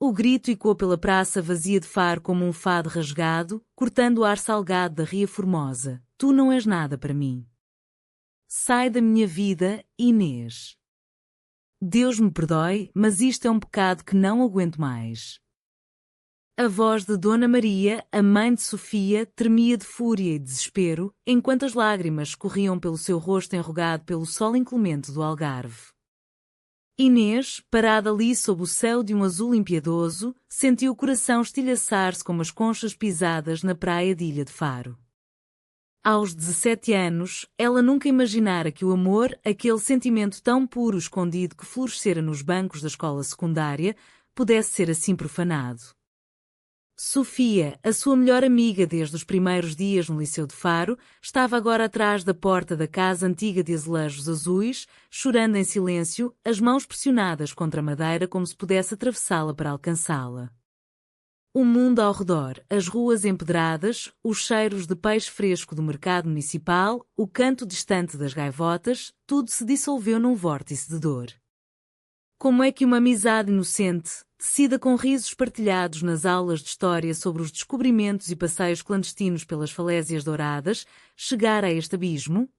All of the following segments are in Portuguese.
O grito ecoou pela praça vazia de Faro como um fado rasgado, cortando o ar salgado da Ria Formosa. Tu não és nada para mim. Sai da minha vida, Inês. Deus me perdoe, mas isto é um pecado que não aguento mais. A voz de Dona Maria, a mãe de Sofia, tremia de fúria e desespero, enquanto as lágrimas corriam pelo seu rosto enrugado pelo sol inclemente do Algarve. Inês, parada ali sob o céu de um azul impiedoso, sentiu o coração estilhaçar-se como as conchas pisadas na praia de Ilha de Faro. Aos 17 anos, ela nunca imaginara que o amor, aquele sentimento tão puro escondido que florescera nos bancos da escola secundária, pudesse ser assim profanado. Sofia, a sua melhor amiga desde os primeiros dias no Liceu de Faro, estava agora atrás da porta da casa antiga de azulejos azuis, chorando em silêncio, as mãos pressionadas contra a madeira como se pudesse atravessá-la para alcançá-la. O mundo ao redor, as ruas empedradas, os cheiros de peixe fresco do mercado municipal, o canto distante das gaivotas, tudo se dissolveu num vórtice de dor. Como é que uma amizade inocente, tecida com risos partilhados nas aulas de história sobre os descobrimentos e passeios clandestinos pelas falésias douradas, chegara a este abismo?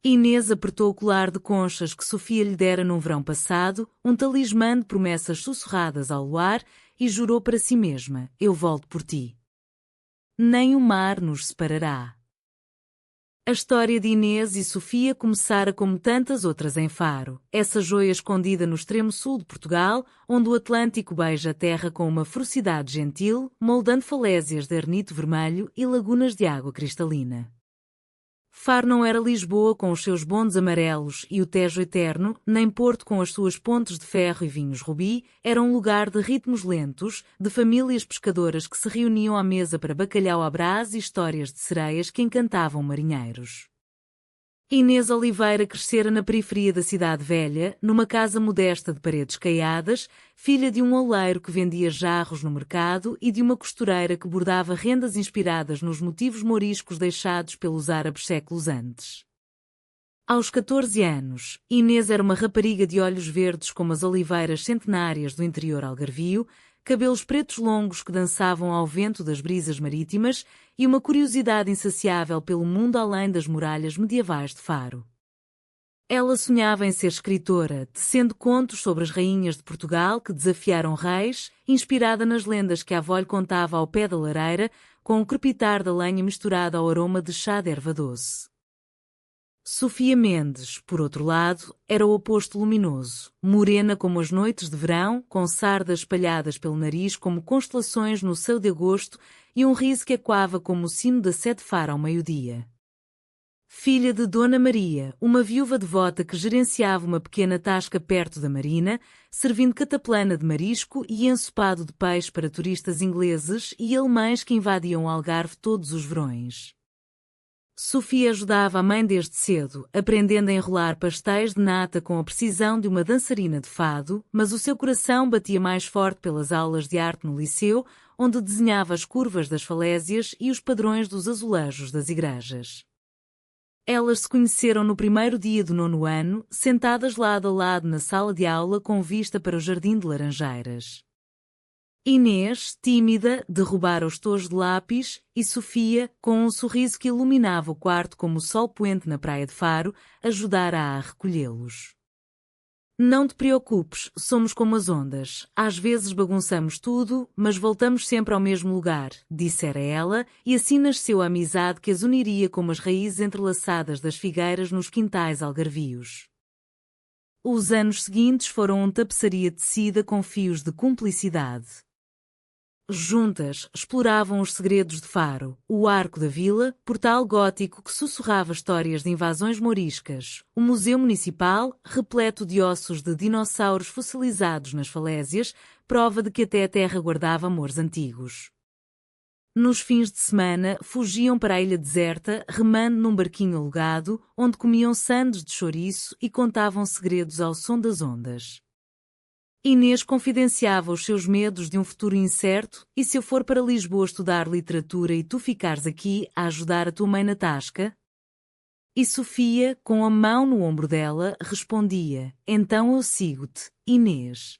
Inês apertou o colar de conchas que Sofia lhe dera num verão passado, um talismã de promessas sussurradas ao luar, e jurou para si mesma: eu volto por ti. Nem o mar nos separará. A história de Inês e Sofia começara como tantas outras em Faro, essa joia escondida no extremo sul de Portugal, onde o Atlântico beija a terra com uma ferocidade gentil, moldando falésias de arnito vermelho e lagunas de água cristalina. Faro não era Lisboa com os seus bondes amarelos e o Tejo eterno, nem Porto com as suas pontes de ferro e vinhos rubi, era um lugar de ritmos lentos, de famílias pescadoras que se reuniam à mesa para bacalhau à brás e histórias de sereias que encantavam marinheiros. Inês Oliveira crescera na periferia da cidade velha, numa casa modesta de paredes caiadas, filha de um oleiro que vendia jarros no mercado e de uma costureira que bordava rendas inspiradas nos motivos mouriscos deixados pelos árabes séculos antes. Aos 14 anos, Inês era uma rapariga de olhos verdes como as oliveiras centenárias do interior algarvio, cabelos pretos longos que dançavam ao vento das brisas marítimas e uma curiosidade insaciável pelo mundo além das muralhas medievais de Faro. Ela sonhava em ser escritora, tecendo contos sobre as rainhas de Portugal que desafiaram reis, inspirada nas lendas que a avó lhe contava ao pé da lareira, com o crepitar da lenha misturado ao aroma de chá de erva doce. Sofia Mendes, por outro lado, era o oposto luminoso, morena como as noites de verão, com sardas espalhadas pelo nariz como constelações no céu de agosto e um riso que ecoava como o sino da Sé de Faro ao meio-dia. Filha de Dona Maria, uma viúva devota que gerenciava uma pequena tasca perto da marina, servindo cataplana de marisco e ensopado de peixe para turistas ingleses e alemães que invadiam o Algarve todos os verões. Sofia ajudava a mãe desde cedo, aprendendo a enrolar pastéis de nata com a precisão de uma dançarina de fado, mas o seu coração batia mais forte pelas aulas de arte no liceu, onde desenhava as curvas das falésias e os padrões dos azulejos das igrejas. Elas se conheceram no primeiro dia do 9º ano, sentadas lado a lado na sala de aula com vista para o jardim de laranjeiras. Inês, tímida, derrubara os tojos de lápis, e Sofia, com um sorriso que iluminava o quarto como o sol poente na praia de Faro, ajudara-a a recolhê-los. Não te preocupes, somos como as ondas. Às vezes bagunçamos tudo, mas voltamos sempre ao mesmo lugar, dissera ela, e assim nasceu a amizade que as uniria como as raízes entrelaçadas das figueiras nos quintais algarvios. Os anos seguintes foram uma tapeçaria tecida com fios de cumplicidade. Juntas, exploravam os segredos de Faro, o Arco da Vila, portal gótico que sussurrava histórias de invasões mouriscas, o Museu Municipal, repleto de ossos de dinossauros fossilizados nas falésias, prova de que até a terra guardava amores antigos. Nos fins de semana, fugiam para a ilha deserta, remando num barquinho alugado, onde comiam sandes de chouriço e contavam segredos ao som das ondas. Inês confidenciava os seus medos de um futuro incerto, e se eu for para Lisboa estudar literatura e tu ficares aqui a ajudar a tua mãe na tasca? E Sofia, com a mão no ombro dela, respondia: então eu sigo-te, Inês.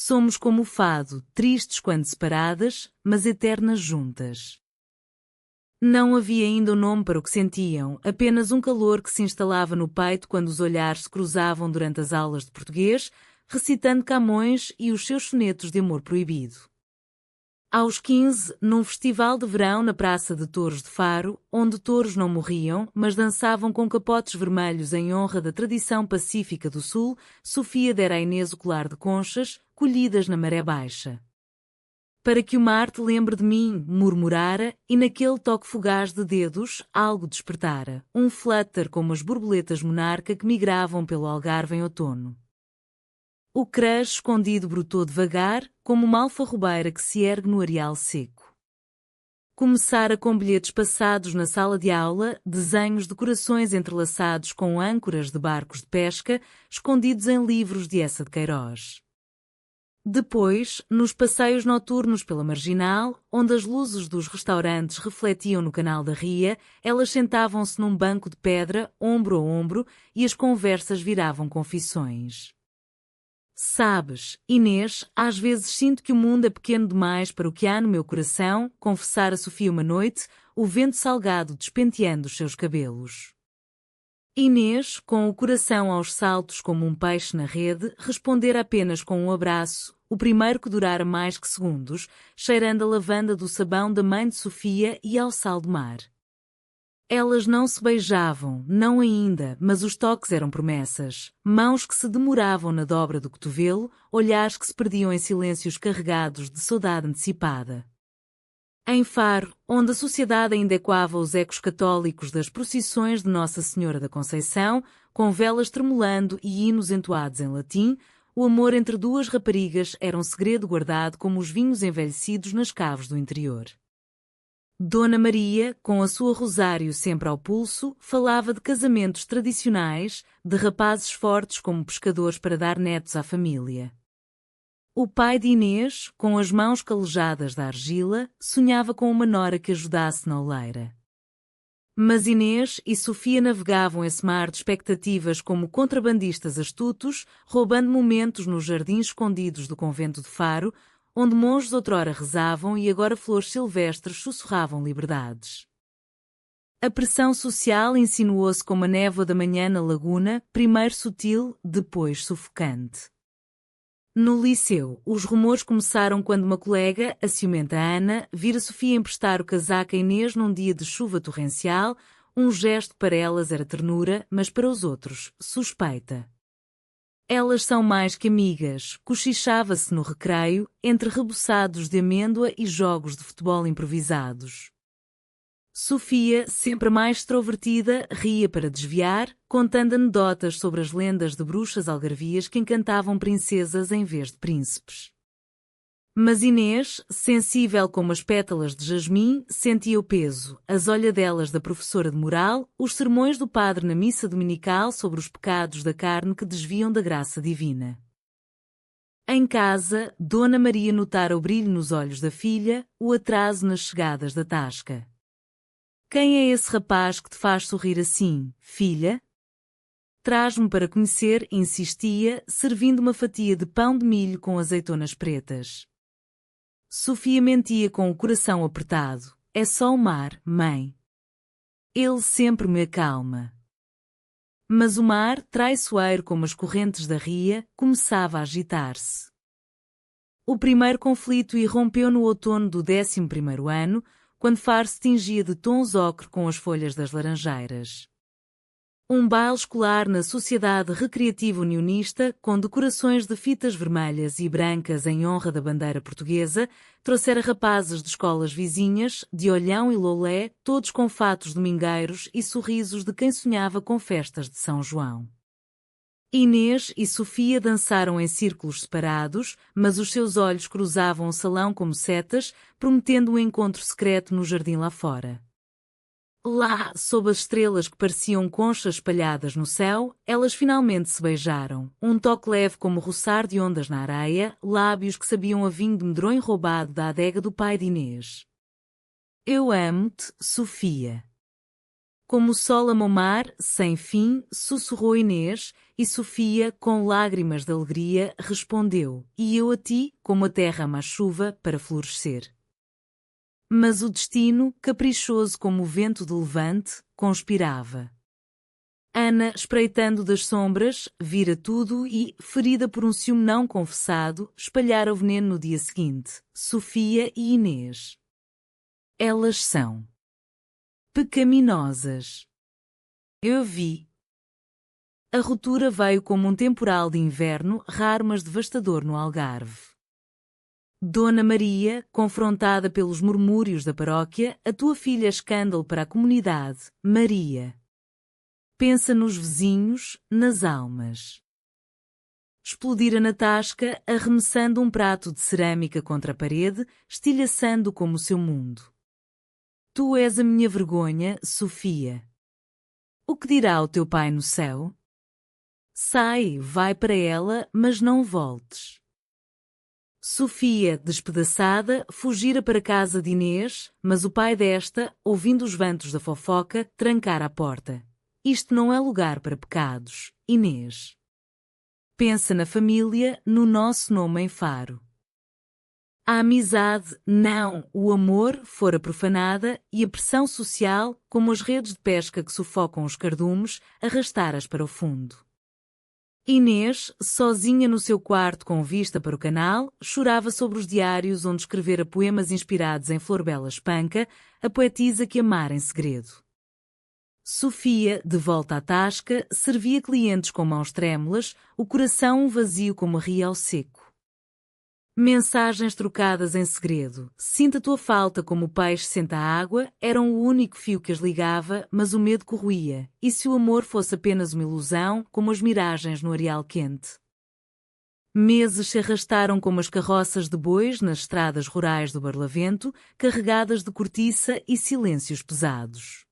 Somos como o fado, tristes quando separadas, mas eternas juntas. Não havia ainda um nome para o que sentiam, apenas um calor que se instalava no peito quando os olhares se cruzavam durante as aulas de português, recitando Camões e os seus sonetos de amor proibido. Aos 15, num festival de verão na Praça de Touros de Faro, onde touros não morriam, mas dançavam com capotes vermelhos em honra da tradição pacífica do Sul, Sofia dera a Inês o colar de conchas, colhidas na maré baixa. Para que o mar te lembre de mim, murmurara, e naquele toque fugaz de dedos, algo despertara, um flutter como as borboletas monarca que migravam pelo Algarve em outono. O crush escondido brotou devagar, como uma alfarrobeira que se ergue no areal seco. Começara com bilhetes passados na sala de aula, desenhos de corações entrelaçados com âncoras de barcos de pesca, escondidos em livros de Eça de Queiroz. Depois, nos passeios noturnos pela Marginal, onde as luzes dos restaurantes refletiam no canal da ria, elas sentavam-se num banco de pedra, ombro a ombro, e as conversas viravam confissões. Sabes, Inês, às vezes sinto que o mundo é pequeno demais para o que há no meu coração, confessara Sofia uma noite, o vento salgado despenteando os seus cabelos. Inês, com o coração aos saltos como um peixe na rede, respondera apenas com um abraço, o primeiro que durara mais que segundos, cheirando a lavanda do sabão da mãe de Sofia e ao sal do mar. Elas não se beijavam, não ainda, mas os toques eram promessas, mãos que se demoravam na dobra do cotovelo, olhares que se perdiam em silêncios carregados de saudade antecipada. Em Faro, onde a sociedade ainda ecoava os ecos católicos das procissões de Nossa Senhora da Conceição, com velas tremulando e hinos entoados em latim, o amor entre duas raparigas era um segredo guardado como os vinhos envelhecidos nas caves do interior. Dona Maria, com a sua rosário sempre ao pulso, falava de casamentos tradicionais, de rapazes fortes como pescadores para dar netos à família. O pai de Inês, com as mãos calejadas da argila, sonhava com uma nora que ajudasse na oleira. Mas Inês e Sofia navegavam esse mar de expectativas como contrabandistas astutos, roubando momentos nos jardins escondidos do convento de Faro, onde monges outrora rezavam e agora flores silvestres sussurravam liberdades. A pressão social insinuou-se como a névoa da manhã na laguna, primeiro sutil, depois sufocante. No liceu, os rumores começaram quando uma colega, a ciumenta Ana, vira Sofia emprestar o casaco a Inês num dia de chuva torrencial. Um gesto para elas era ternura, mas para os outros, suspeita. Elas são mais que amigas, cochichava-se no recreio, entre reboçados de amêndoa e jogos de futebol improvisados. Sofia, sempre mais extrovertida, ria para desviar, contando anedotas sobre as lendas de bruxas algarvias que encantavam princesas em vez de príncipes. Mas Inês, sensível como as pétalas de jasmim, sentia o peso, as olhadelas da professora de moral, os sermões do padre na missa dominical sobre os pecados da carne que desviam da graça divina. Em casa, Dona Maria notara o brilho nos olhos da filha, o atraso nas chegadas da tasca. Quem é esse rapaz que te faz sorrir assim, filha? Traz-me para conhecer, insistia, servindo uma fatia de pão de milho com azeitonas pretas. Sofia mentia com o coração apertado. É só o mar, mãe. Ele sempre me acalma. Mas o mar, traiçoeiro como as correntes da ria, começava a agitar-se. O primeiro conflito irrompeu no outono do 11º ano, quando Faro se tingia de tons ocre com as folhas das laranjeiras. Um baile escolar na Sociedade Recreativa Unionista, com decorações de fitas vermelhas e brancas em honra da bandeira portuguesa, trouxera rapazes de escolas vizinhas, de Olhão e Loulé, todos com fatos domingueiros e sorrisos de quem sonhava com festas de São João. Inês e Sofia dançaram em círculos separados, mas os seus olhos cruzavam o salão como setas, prometendo um encontro secreto no jardim lá fora. Lá, sob as estrelas que pareciam conchas espalhadas no céu, elas finalmente se beijaram, um toque leve como roçar de ondas na areia, lábios que sabiam a vinho de medronho roubado da adega do pai de Inês. Eu amo-te, Sofia. Como o sol ama o mar, sem fim, sussurrou Inês, e Sofia, com lágrimas de alegria, respondeu: e eu a ti, como a terra ama a chuva, para florescer. Mas o destino, caprichoso como o vento de levante, conspirava. Ana, espreitando das sombras, vira tudo e, ferida por um ciúme não confessado, espalhara o veneno no dia seguinte. Sofia e Inês. Elas são pecaminosas. Eu vi. A ruptura veio como um temporal de inverno, raro mas devastador no Algarve. Dona Maria, confrontada pelos murmúrios da paróquia, a tua filha é escândalo para a comunidade. Maria. Pensa nos vizinhos, nas almas. Explodira na tasca, arremessando um prato de cerâmica contra a parede, estilhaçando como o seu mundo. Tu és a minha vergonha, Sofia. O que dirá o teu pai no céu? Sai, vai para ela, mas não voltes. Sofia, despedaçada, fugira para a casa de Inês, mas o pai desta, ouvindo os vantos da fofoca, trancara a porta. Isto não é lugar para pecados, Inês. Pensa na família, no nosso nome em Faro. A amizade, não, o amor, fora profanada e a pressão social, como as redes de pesca que sufocam os cardumes, arrastaras para o fundo. Inês, sozinha no seu quarto com vista para o canal, chorava sobre os diários onde escrevera poemas inspirados em Florbela Espanca, a poetisa que amara em segredo. Sofia, de volta à tasca, servia clientes com mãos trêmulas, o coração vazio como a ria ao seco. Mensagens trocadas em segredo, sinto a tua falta como o peixe senta a água, eram o único fio que as ligava, mas o medo corroía, e se o amor fosse apenas uma ilusão, como as miragens no areal quente? Meses se arrastaram como as carroças de bois nas estradas rurais do Barlavento, carregadas de cortiça e silêncios pesados.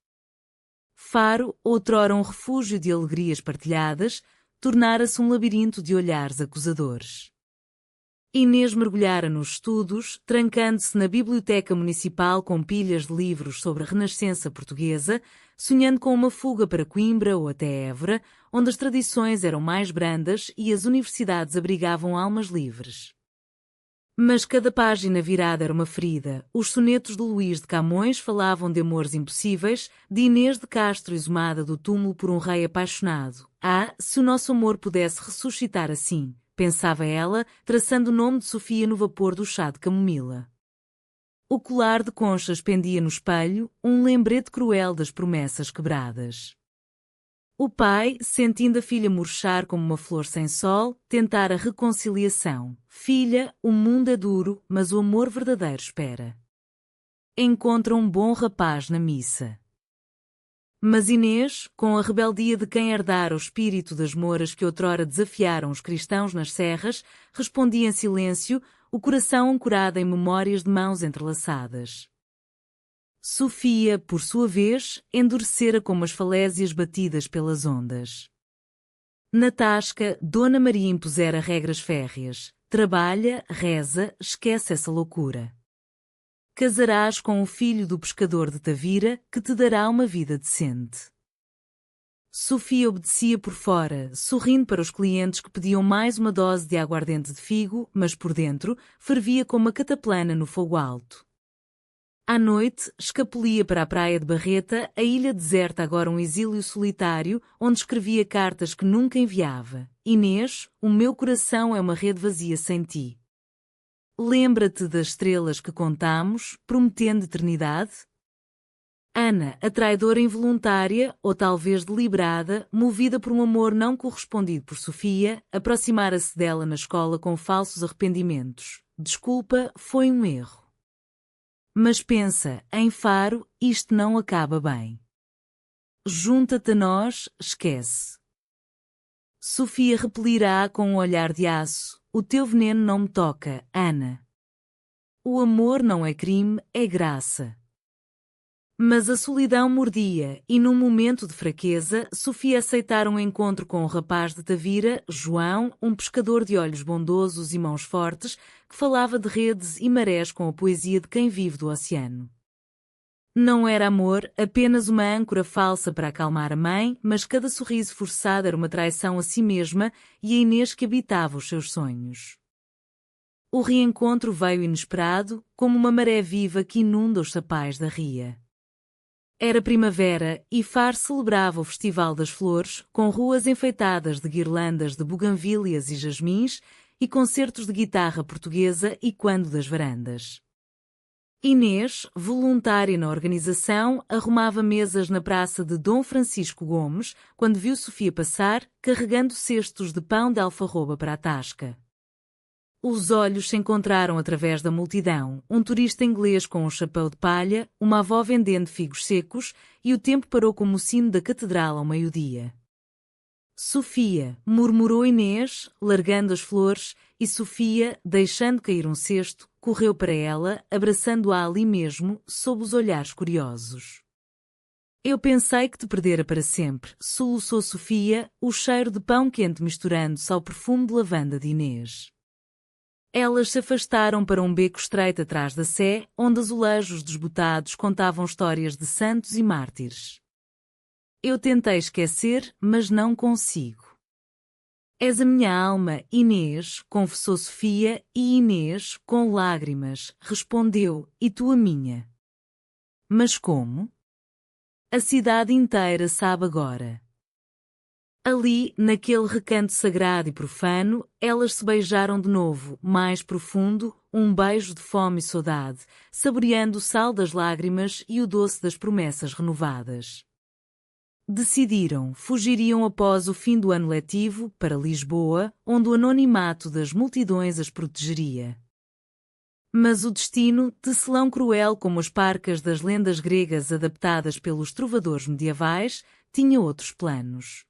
Faro, outrora um refúgio de alegrias partilhadas, tornara-se um labirinto de olhares acusadores. Inês mergulhara nos estudos, trancando-se na biblioteca municipal com pilhas de livros sobre a Renascença portuguesa, sonhando com uma fuga para Coimbra ou até Évora, onde as tradições eram mais brandas e as universidades abrigavam almas livres. Mas cada página virada era uma ferida. Os sonetos de Luís de Camões falavam de amores impossíveis, de Inês de Castro exumada do túmulo por um rei apaixonado. Ah, se o nosso amor pudesse ressuscitar assim, pensava ela, traçando o nome de Sofia no vapor do chá de camomila. O colar de conchas pendia no espelho, um lembrete cruel das promessas quebradas. O pai, sentindo a filha murchar como uma flor sem sol, tentara a reconciliação. Filha, o mundo é duro, mas o amor verdadeiro espera. Encontra um bom rapaz na missa. Mas Inês, com a rebeldia de quem herdara o espírito das moras que outrora desafiaram os cristãos nas serras, respondia em silêncio, o coração ancorado em memórias de mãos entrelaçadas. Sofia, por sua vez, endurecera como as falésias batidas pelas ondas. Na tasca, Dona Maria impusera regras férreas. Trabalha, reza, esquece essa loucura. Casarás com o filho do pescador de Tavira, que te dará uma vida decente. Sofia obedecia por fora, sorrindo para os clientes que pediam mais uma dose de aguardente de figo, mas por dentro, fervia como uma cataplana no fogo alto. À noite, escapulia para a praia de Barreta, a ilha deserta agora um exílio solitário, onde escrevia cartas que nunca enviava. Inês, o meu coração é uma rede vazia sem ti. Lembra-te das estrelas que contamos, prometendo eternidade? Ana, a traidora involuntária, ou talvez deliberada, movida por um amor não correspondido por Sofia, aproximara-se dela na escola com falsos arrependimentos. Desculpa, foi um erro. Mas pensa, em Faro, isto não acaba bem. Junta-te a nós, esquece. Sofia repelirá com um olhar de aço. O teu veneno não me toca, Ana. O amor não é crime, é graça. Mas a solidão mordia, e num momento de fraqueza, Sofia aceitara um encontro com o rapaz de Tavira, João, um pescador de olhos bondosos e mãos fortes, que falava de redes e marés com a poesia de quem vive do oceano. Não era amor, apenas uma âncora falsa para acalmar a mãe, mas cada sorriso forçado era uma traição a si mesma e a Inês que habitava os seus sonhos. O reencontro veio inesperado, como uma maré viva que inunda os sapais da ria. Era primavera e Faro celebrava o Festival das Flores, com ruas enfeitadas de guirlandas de buganvílias e jasmins e concertos de guitarra portuguesa e quando das varandas. Inês, voluntária na organização, arrumava mesas na praça de Dom Francisco Gomes quando viu Sofia passar, carregando cestos de pão de alfarroba para a tasca. Os olhos se encontraram através da multidão, um turista inglês com um chapéu de palha, uma avó vendendo figos secos, e o tempo parou como o sino da catedral ao meio-dia. Sofia, murmurou Inês, largando as flores, e Sofia, deixando cair um cesto, correu para ela, abraçando-a ali mesmo, sob os olhares curiosos. Eu pensei que te perdera para sempre, soluçou Sofia, o cheiro de pão quente misturando-se ao perfume de lavanda de Inês. Elas se afastaram para um beco estreito atrás da sé, onde azulejos desbotados contavam histórias de santos e mártires. Eu tentei esquecer, mas não consigo. És a minha alma, Inês, confessou Sofia, e Inês, com lágrimas, respondeu, e tu a minha. Mas como? A cidade inteira sabe agora. Ali, naquele recanto sagrado e profano, elas se beijaram de novo, mais profundo, um beijo de fome e saudade, saboreando o sal das lágrimas e o doce das promessas renovadas. Decidiram, fugiriam após o fim do ano letivo, para Lisboa, onde o anonimato das multidões as protegeria. Mas o destino, tecelão cruel como as parcas das lendas gregas adaptadas pelos trovadores medievais, tinha outros planos.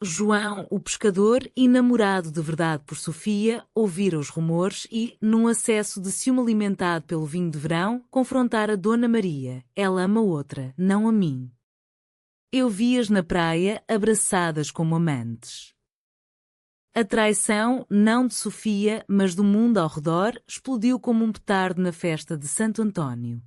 João, o pescador e namorado de verdade por Sofia, ouvira os rumores e, num acesso de ciúme alimentado pelo vinho de verão, confrontara Dona Maria. Ela ama outra, não a mim. Eu vi-as na praia, abraçadas como amantes. A traição, não de Sofia, mas do mundo ao redor, explodiu como um petardo na festa de Santo Antônio.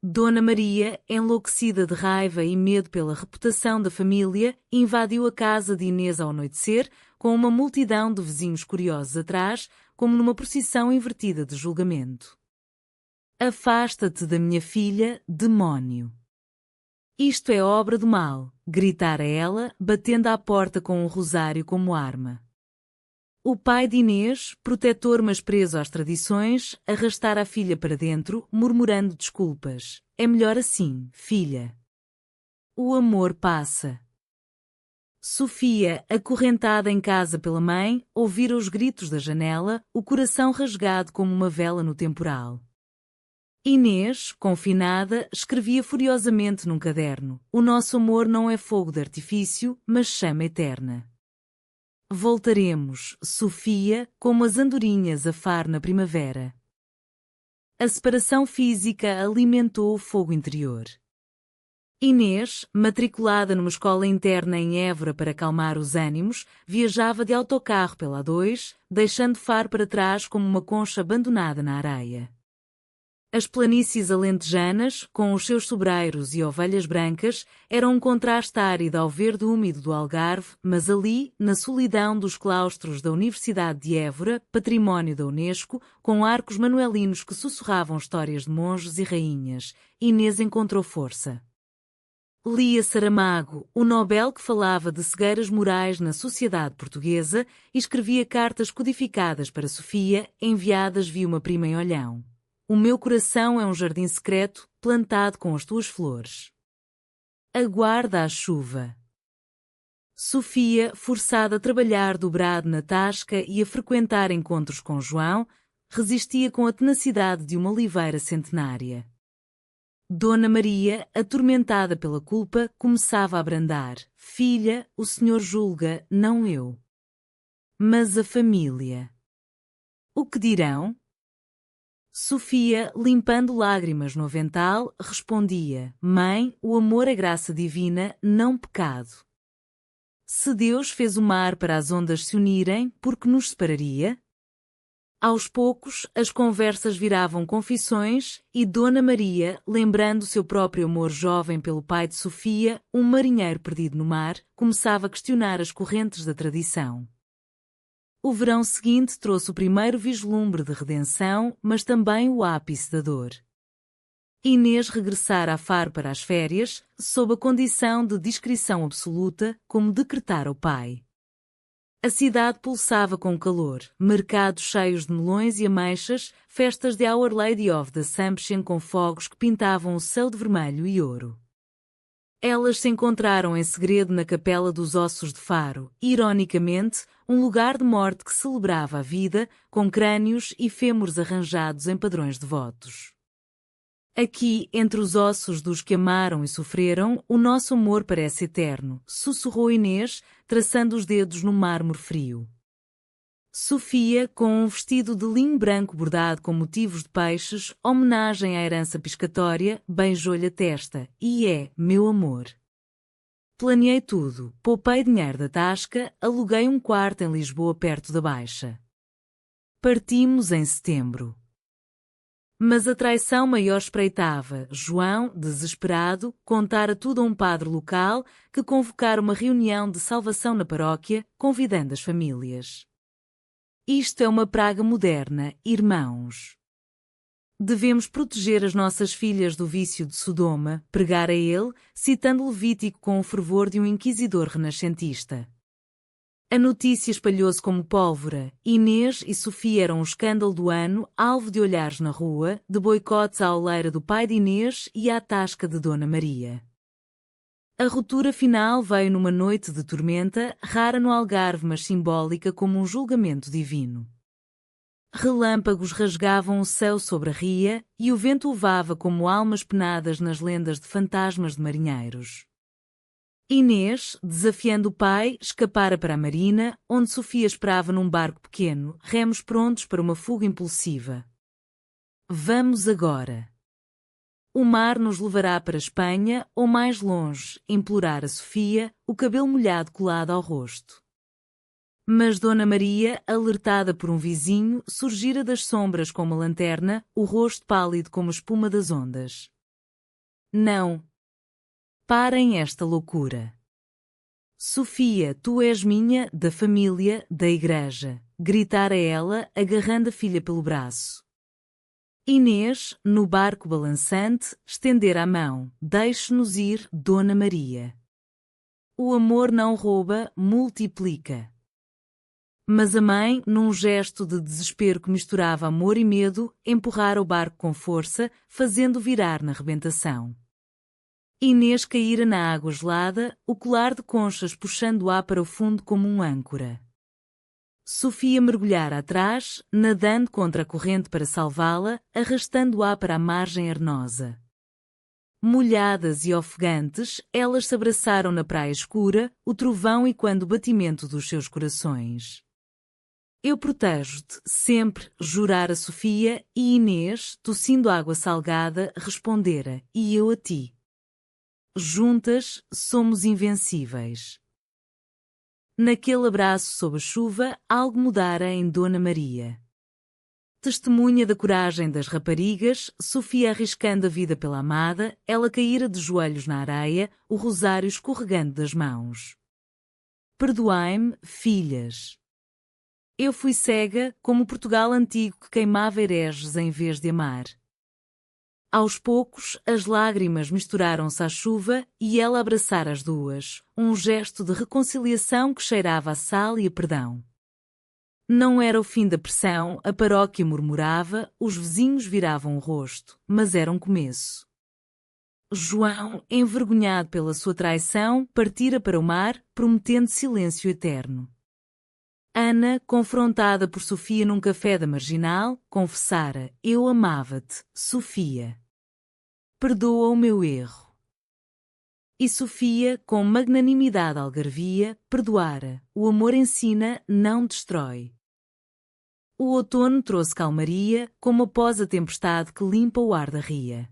Dona Maria, enlouquecida de raiva e medo pela reputação da família, invadiu a casa de Inês ao anoitecer, com uma multidão de vizinhos curiosos atrás, como numa procissão invertida de julgamento. Afasta-te da minha filha, demónio! Isto é obra do mal, gritara ela, batendo à porta com um rosário como arma. O pai de Inês, protetor mas preso às tradições, arrastara a filha para dentro, murmurando desculpas. É melhor assim, filha. O amor passa. Sofia, acorrentada em casa pela mãe, ouvira os gritos da janela, o coração rasgado como uma vela no temporal. Inês, confinada, escrevia furiosamente num caderno. O nosso amor não é fogo de artifício, mas chama eterna. Voltaremos, Sofia, como as andorinhas a far na primavera. A separação física alimentou o fogo interior. Inês, matriculada numa escola interna em Évora para acalmar os ânimos, viajava de autocarro pela A2, deixando Faro para trás como uma concha abandonada na areia. As planícies alentejanas, com os seus sobreiros e ovelhas brancas, eram um contraste árido ao verde úmido do Algarve, mas ali, na solidão dos claustros da Universidade de Évora, património da Unesco, com arcos manuelinos que sussurravam histórias de monges e rainhas, Inês encontrou força. Lia Saramago, o Nobel que falava de cegueiras morais na sociedade portuguesa, e escrevia cartas codificadas para Sofia, enviadas via uma prima em Olhão. O meu coração é um jardim secreto, plantado com as tuas flores. Aguarda a chuva. Sofia, forçada a trabalhar dobrado na tasca e a frequentar encontros com João, resistia com a tenacidade de uma oliveira centenária. Dona Maria, atormentada pela culpa, começava a brandar. Filha, o senhor julga, não eu. Mas a família. O que dirão? Sofia, limpando lágrimas no avental, respondia: Mãe, o amor é graça divina, não pecado. Se Deus fez o mar para as ondas se unirem, por que nos separaria? Aos poucos, as conversas viravam confissões e Dona Maria, lembrando seu próprio amor jovem pelo pai de Sofia, um marinheiro perdido no mar, começava a questionar as correntes da tradição. O verão seguinte trouxe o primeiro vislumbre de redenção, mas também o ápice da dor. Inês regressara a Faro para as férias, sob a condição de discrição absoluta, como decretara o pai. A cidade pulsava com calor, mercados cheios de melões e ameixas, festas de Our Lady of the Assumption com fogos que pintavam o céu de vermelho e ouro. Elas se encontraram em segredo na Capela dos Ossos de Faro, ironicamente, um lugar de morte que celebrava a vida, com crânios e fêmures arranjados em padrões devotos. Aqui, entre os ossos dos que amaram e sofreram, o nosso amor parece eterno, sussurrou Inês, traçando os dedos no mármore frio. Sofia, com um vestido de linho branco bordado com motivos de peixes, homenagem à herança piscatória, beijou-lhe a testa, e meu amor. Planeei tudo, poupei dinheiro da tasca, aluguei um quarto em Lisboa perto da Baixa. Partimos em setembro. Mas a traição maior espreitava. João, desesperado, contara tudo a um padre local que convocara uma reunião de salvação na paróquia, convidando as famílias. Isto é uma praga moderna, irmãos. Devemos proteger as nossas filhas do vício de Sodoma, pregara ele, citando Levítico com o fervor de um inquisidor renascentista. A notícia espalhou-se como pólvora. Inês e Sofia eram o escândalo do ano, alvo de olhares na rua, de boicotes à oleira do pai de Inês e à tasca de Dona Maria. A ruptura final veio numa noite de tormenta, rara no Algarve mas simbólica como um julgamento divino. Relâmpagos rasgavam o céu sobre a ria e o vento levava como almas penadas nas lendas de fantasmas de marinheiros. Inês, desafiando o pai, escapara para a marina, onde Sofia esperava num barco pequeno, remos prontos para uma fuga impulsiva. Vamos agora. O mar nos levará para a Espanha ou mais longe, implorara Sofia, o cabelo molhado colado ao rosto. Mas Dona Maria, alertada por um vizinho, surgira das sombras com uma lanterna, o rosto pálido como a espuma das ondas. Não. Parem esta loucura. Sofia, tu és minha, da família, da igreja, gritara ela, agarrando a filha pelo braço. Inês, no barco balançante, estendera a mão. Deixe-nos ir, Dona Maria. O amor não rouba, multiplica. Mas a mãe, num gesto de desespero que misturava amor e medo, empurrara o barco com força, fazendo virar na rebentação. Inês caíra na água gelada, o colar de conchas puxando-a para o fundo como um âncora. Sofia mergulhara atrás, nadando contra a corrente para salvá-la, arrastando-a para a margem arenosa. Molhadas e ofegantes, elas se abraçaram na praia escura, o trovão ecoando o batimento dos seus corações. Eu protejo-te, sempre, jurara Sofia, e Inês, tossindo água salgada, respondera, e eu a ti. Juntas, somos invencíveis. Naquele abraço sob a chuva, algo mudara em Dona Maria. Testemunha da coragem das raparigas, Sofia arriscando a vida pela amada, ela caíra de joelhos na areia, o rosário escorregando das mãos. Perdoai-me, filhas. Eu fui cega, como o Portugal antigo que queimava hereges em vez de amar. Aos poucos, as lágrimas misturaram-se à chuva e ela abraçara as duas, um gesto de reconciliação que cheirava a sal e a perdão. Não era o fim da pressão, a paróquia murmurava, os vizinhos viravam o rosto, mas era um começo. João, envergonhado pela sua traição, partira para o mar, prometendo silêncio eterno. Ana, confrontada por Sofia num café da Marginal, confessara, eu amava-te, Sofia. Perdoa o meu erro. E Sofia, com magnanimidade algarvia, perdoara, o amor ensina, não destrói. O outono trouxe calmaria, como após a tempestade que limpa o ar da ria.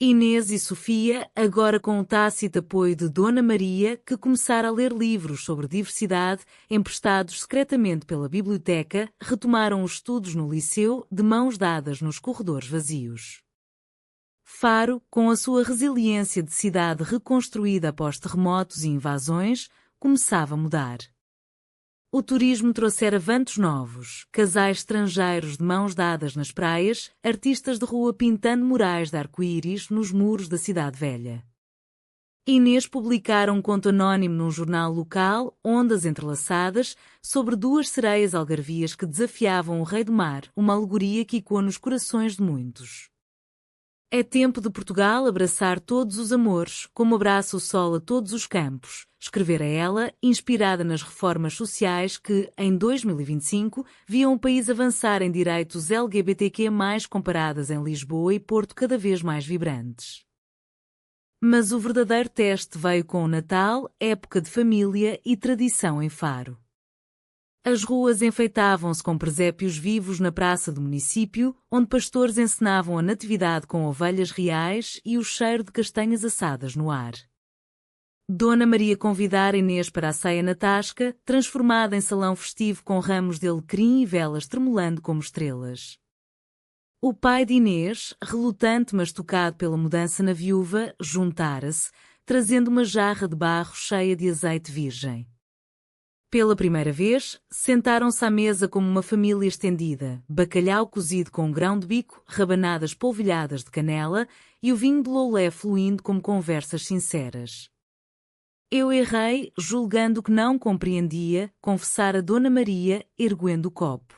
Inês e Sofia, agora com o tácito apoio de Dona Maria, que começara a ler livros sobre diversidade, emprestados secretamente pela biblioteca, retomaram os estudos no liceu, de mãos dadas nos corredores vazios. Faro, com a sua resiliência de cidade reconstruída após terremotos e invasões, começava a mudar. O turismo trouxera ventos novos, casais estrangeiros de mãos dadas nas praias, artistas de rua pintando murais de arco-íris nos muros da cidade velha. Inês publicara um conto anónimo num jornal local, Ondas Entrelaçadas, sobre duas sereias algarvias que desafiavam o rei do mar, uma alegoria que ecoou nos corações de muitos. É tempo de Portugal abraçar todos os amores, como abraça o sol a todos os campos, escrevera ela, inspirada nas reformas sociais que, em 2025, viam o país avançar em direitos LGBTQ+, comparadas em Lisboa e Porto cada vez mais vibrantes. Mas o verdadeiro teste veio com o Natal, época de família e tradição em Faro. As ruas enfeitavam-se com presépios vivos na praça do município, onde pastores encenavam a natividade com ovelhas reais e o cheiro de castanhas assadas no ar. Dona Maria convidara Inês para a ceia na tasca, transformada em salão festivo com ramos de alecrim e velas tremulando como estrelas. O pai de Inês, relutante mas tocado pela mudança na viúva, juntara-se, trazendo uma jarra de barro cheia de azeite virgem. Pela primeira vez, sentaram-se à mesa como uma família estendida, bacalhau cozido com grão de bico, rabanadas polvilhadas de canela e o vinho de loulé fluindo como conversas sinceras. Eu errei, julgando que não compreendia, confessara Dona Maria, erguendo o copo.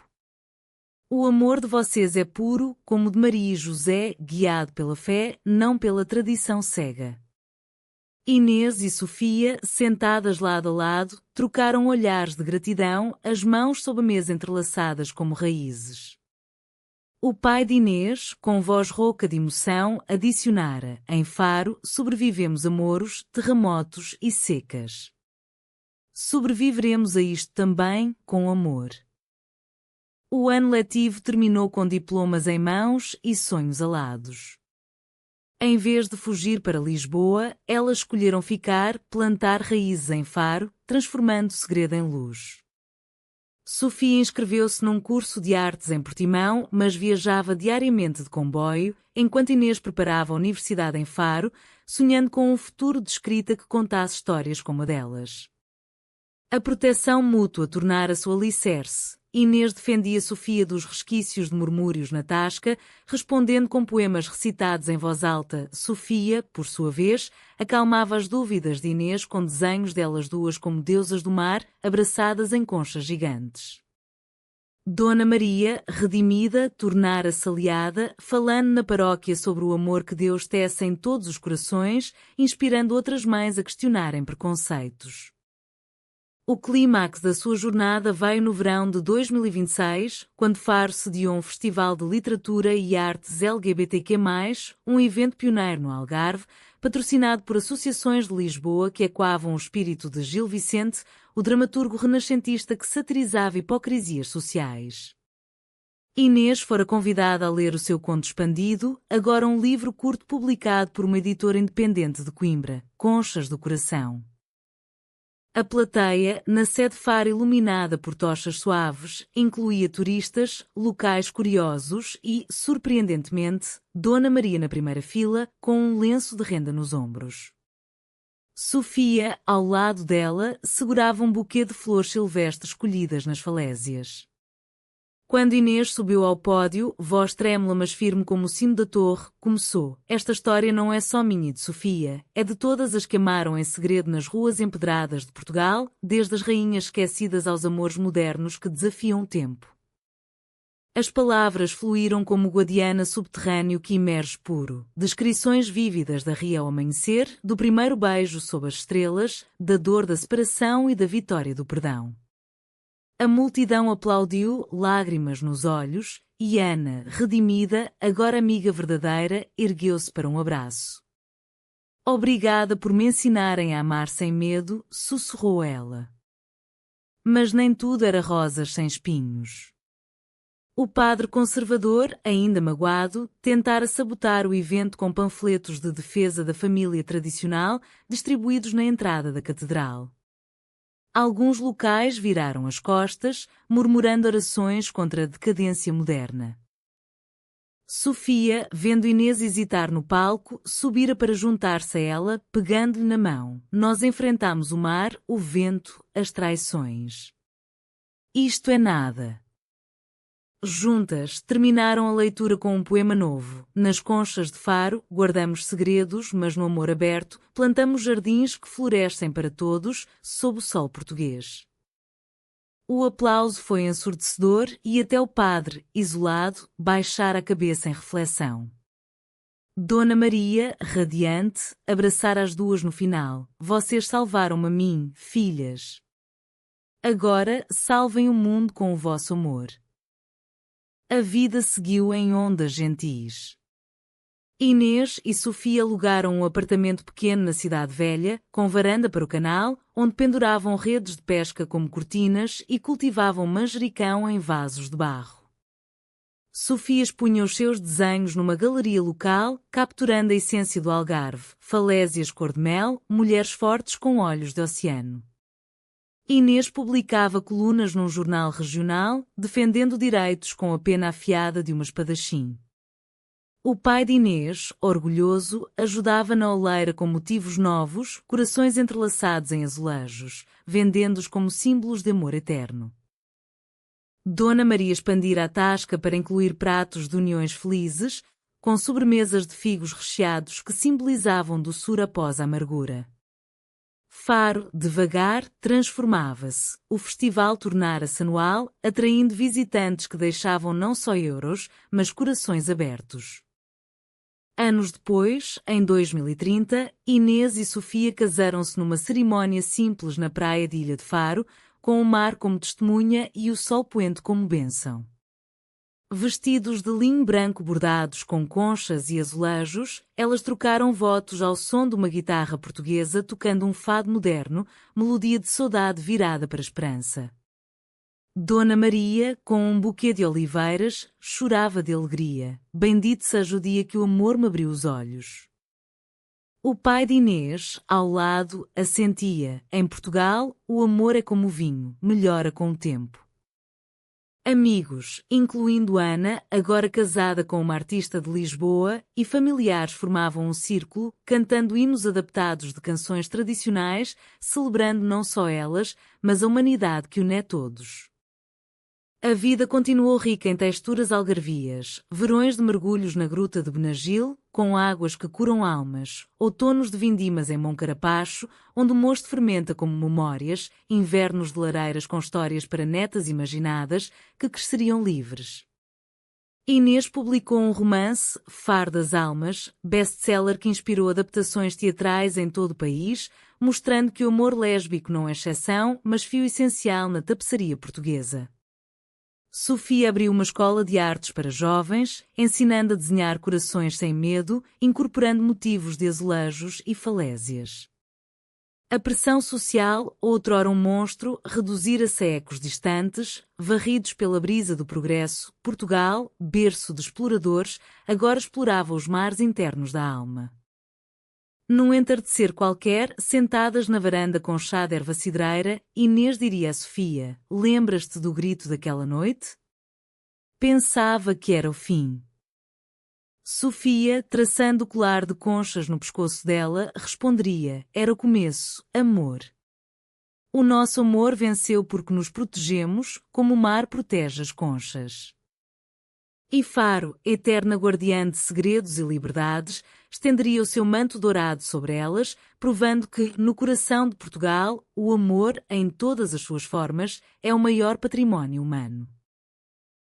O amor de vocês é puro, como o de Maria e José, guiado pela fé, não pela tradição cega. Inês e Sofia, sentadas lado a lado, trocaram olhares de gratidão, as mãos sob a mesa entrelaçadas como raízes. O pai de Inês, com voz rouca de emoção, adicionara: em Faro, sobrevivemos a moros, terremotos e secas. Sobreviveremos a isto também, com amor. O ano letivo terminou com diplomas em mãos e sonhos alados. Em vez de fugir para Lisboa, elas escolheram ficar, plantar raízes em Faro, transformando o segredo em luz. Sofia inscreveu-se num curso de artes em Portimão, mas viajava diariamente de comboio, enquanto Inês preparava a universidade em Faro, sonhando com um futuro de escrita que contasse histórias como a delas. A proteção mútua tornara-se o alicerce. Inês defendia Sofia dos resquícios de murmúrios na tasca, respondendo com poemas recitados em voz alta. Sofia, por sua vez, acalmava as dúvidas de Inês com desenhos delas duas como deusas do mar, abraçadas em conchas gigantes. Dona Maria, redimida, tornara-se aliada, falando na paróquia sobre o amor que Deus tece em todos os corações, inspirando outras mães a questionarem preconceitos. O clímax da sua jornada veio no verão de 2026, quando Faro sediou um festival de literatura e artes LGBTQ+, um evento pioneiro no Algarve, patrocinado por associações de Lisboa que ecoavam o espírito de Gil Vicente, o dramaturgo renascentista que satirizava hipocrisias sociais. Inês fora convidada a ler o seu conto expandido, agora um livro curto publicado por uma editora independente de Coimbra, Conchas do Coração. A plateia, na sede Faro iluminada por tochas suaves, incluía turistas, locais curiosos e, surpreendentemente, Dona Maria na primeira fila, com um lenço de renda nos ombros. Sofia, ao lado dela, segurava um buquê de flores silvestres colhidas nas falésias. Quando Inês subiu ao pódio, voz trêmula mas firme como o sino da torre, começou: esta história não é só minha e de Sofia, é de todas as que amaram em segredo nas ruas empedradas de Portugal, desde as rainhas esquecidas aos amores modernos que desafiam o tempo. As palavras fluíram como o Guadiana subterrâneo que emerge puro, descrições vívidas da ria ao amanhecer, do primeiro beijo sob as estrelas, da dor da separação e da vitória do perdão. A multidão aplaudiu, lágrimas nos olhos, e Ana, redimida, agora amiga verdadeira, ergueu-se para um abraço. Obrigada por me ensinarem a amar sem medo, sussurrou ela. Mas nem tudo era rosas sem espinhos. O padre conservador, ainda magoado, tentara sabotar o evento com panfletos de defesa da família tradicional distribuídos na entrada da catedral. Alguns locais viraram as costas, murmurando orações contra a decadência moderna. Sofia, vendo Inês hesitar no palco, subira para juntar-se a ela, pegando-lhe na mão. Nós enfrentamos o mar, o vento, as traições. Isto é nada. Juntas, terminaram a leitura com um poema novo. Nas conchas de Faro, guardamos segredos, mas no amor aberto, plantamos jardins que florescem para todos, sob o sol português. O aplauso foi ensurdecedor e até o padre, isolado, baixara a cabeça em reflexão. Dona Maria, radiante, abraçara as duas no final. Vocês salvaram-me a mim, filhas. Agora, salvem o mundo com o vosso amor. A vida seguiu em ondas gentis. Inês e Sofia alugaram um apartamento pequeno na Cidade Velha, com varanda para o canal, onde penduravam redes de pesca como cortinas e cultivavam manjericão em vasos de barro. Sofia expunha os seus desenhos numa galeria local, capturando a essência do Algarve, falésias cor-de-mel, mulheres fortes com olhos de oceano. Inês publicava colunas num jornal regional, defendendo direitos com a pena afiada de uma espadachim. O pai de Inês, orgulhoso, ajudava na oleira com motivos novos, corações entrelaçados em azulejos, vendendo-os como símbolos de amor eterno. Dona Maria expandira a tasca para incluir pratos de uniões felizes, com sobremesas de figos recheados que simbolizavam doçura após a amargura. Faro, devagar, transformava-se. O festival tornara-se anual, atraindo visitantes que deixavam não só euros, mas corações abertos. Anos depois, em 2030, Inês e Sofia casaram-se numa cerimónia simples na praia de Ilha de Faro, com o mar como testemunha e o sol poente como bênção. Vestidos de linho branco bordados com conchas e azulejos, elas trocaram votos ao som de uma guitarra portuguesa tocando um fado moderno, melodia de saudade virada para a esperança. Dona Maria, com um buquê de oliveiras, chorava de alegria. Bendito seja o dia que o amor me abriu os olhos. O pai de Inês, ao lado, assentia. Em Portugal, o amor é como o vinho, melhora com o tempo. Amigos, incluindo Ana, agora casada com uma artista de Lisboa, e familiares formavam um círculo, cantando hinos adaptados de canções tradicionais, celebrando não só elas, mas a humanidade que une a todos. A vida continuou rica em texturas algarvias, verões de mergulhos na gruta de Benagil, com águas que curam almas, outonos de vindimas em Moncarapaz, onde o mosto fermenta como memórias, invernos de lareiras com histórias para netas imaginadas que cresceriam livres. Inês publicou um romance, Faro das Almas, best-seller que inspirou adaptações teatrais em todo o país, mostrando que o amor lésbico não é exceção, mas fio essencial na tapeçaria portuguesa. Sofia abriu uma escola de artes para jovens, ensinando a desenhar corações sem medo, incorporando motivos de azulejos e falésias. A pressão social, outrora um monstro, reduzira-se a ecos distantes, varridos pela brisa do progresso. Portugal, berço de exploradores, agora explorava os mares internos da alma. Num entardecer qualquer, sentadas na varanda com chá de erva cidreira, Inês diria a Sofia: lembras-te do grito daquela noite? Pensava que era o fim. Sofia, traçando o colar de conchas no pescoço dela, responderia: era o começo, amor. O nosso amor venceu porque nos protegemos, como o mar protege as conchas. E Faro, eterna guardiã de segredos e liberdades, estenderia o seu manto dourado sobre elas, provando que, no coração de Portugal, o amor, em todas as suas formas, é o maior património humano.